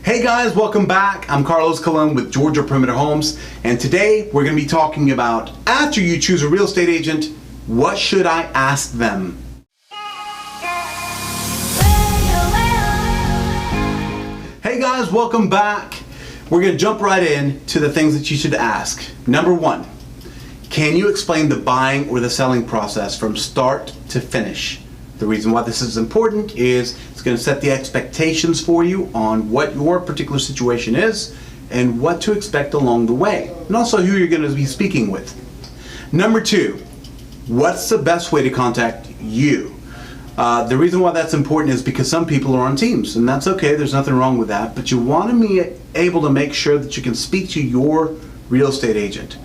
Hey guys, welcome back. I'm Carlos Colon with Georgia Perimeter Homes, and today we're going to be talking about, after you choose a real estate agent, what should I ask them? Hey guys, welcome back. We're going to jump right in to the things that you should ask. Number one, can you explain the buying or the selling process from start to finish? The reason why this is important is it's going to set the expectations for you on what your particular situation is and what to expect along the way, and also who you're going to be speaking with. Number two, what's the best way to contact you? The reason why that's important is because some people are on teams, and that's okay, there's nothing wrong with that, but you want to be able to make sure that you can speak to your real estate agent.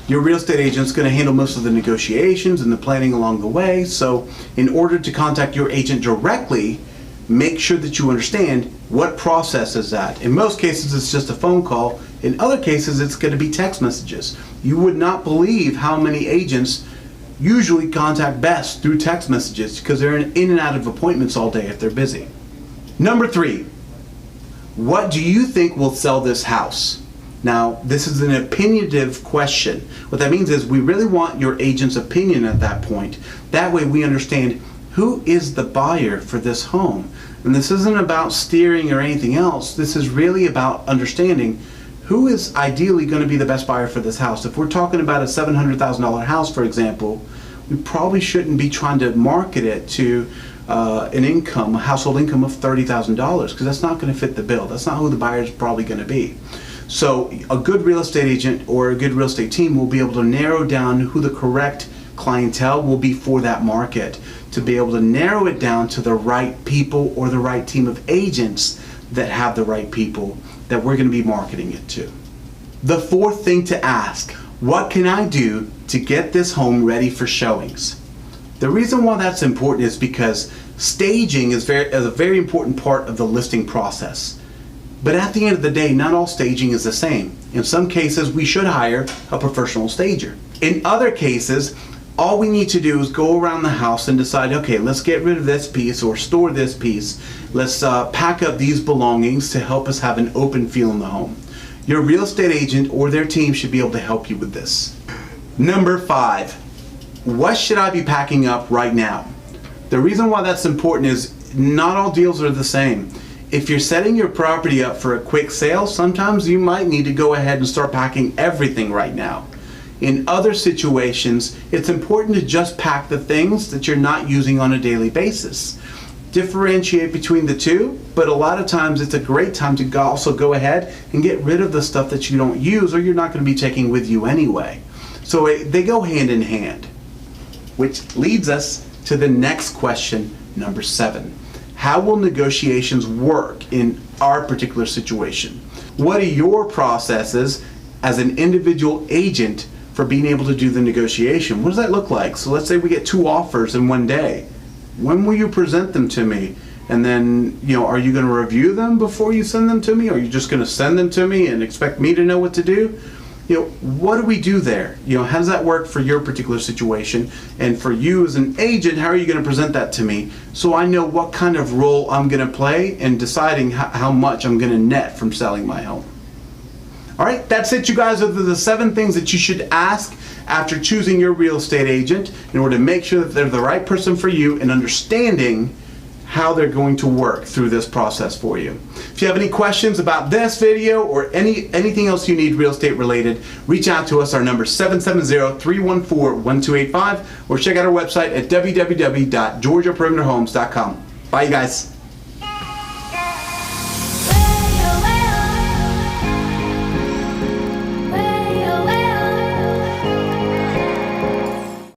Your real estate agent is going to handle most of the negotiations and the planning along the way. So in order to contact your agent directly, make sure that you understand what process is that. In most cases, it's just a phone call. In other cases, it's going to be text messages. You would not believe how many agents usually contact best through text messages because they're in and out of appointments all day if they're busy. Number three, what do you think will sell this house? Now, this is an opinionative question. What that means is we really want your agent's opinion at that point. That way we understand who is the buyer for this home. And this isn't about steering or anything else. This is really about understanding who is ideally going to be the best buyer for this house. If we're talking about a $700,000 house, for example, we probably shouldn't be trying to market it to a household income of $30,000, because that's not going to fit the bill. That's not who the buyer is probably going to be. So a good real estate agent or a good real estate team will be able to narrow down who the correct clientele will be for that market, to be able to narrow it down to the right people or the right team of agents that have the right people that we're going to be marketing it to. The fourth thing to ask, what can I do to get this home ready for showings? The reason why that's important is because staging is a very important part of the listing process. But at the end of the day, not all staging is the same. In some cases, we should hire a professional stager. In other cases, all we need to do is go around the house and decide, okay, let's get rid of this piece or store this piece. Let's pack up these belongings to help us have an open feel in the home. Your real estate agent or their team should be able to help you with this. Number five, what should I be packing up right now? The reason why that's important is not all deals are the same. If you're setting your property up for a quick sale, sometimes you might need to go ahead and start packing everything right now. In other situations, it's important to just pack the things that you're not using on a daily basis. Differentiate between the two, but a lot of times it's a great time to also go ahead and get rid of the stuff that you don't use or you're not going to be taking with you anyway. So they go hand in hand, which leads us to the next question, number 7. How will negotiations work in our particular situation? What are your processes as an individual agent for being able to do the negotiation? What does that look like? So let's say we get 2 offers in one day. When will you present them to me? And then, are you going to review them before you send them to me? Or are you just going to send them to me and expect me to know what to do? What do we do there? How does that work for your particular situation? And for you as an agent, how are you going to present that to me so I know what kind of role I'm going to play in deciding how much I'm going to net from selling my home? All right, that's it, you guys. Those are the 7 things that you should ask after choosing your real estate agent in order to make sure that they're the right person for you and understanding how they're going to work through this process for you. If you have any questions about this video or anything else you need real estate related, reach out to us. Our number is 770-314-1285, or check out our website at www.georgiaperimeterhomes.com. Bye, you guys.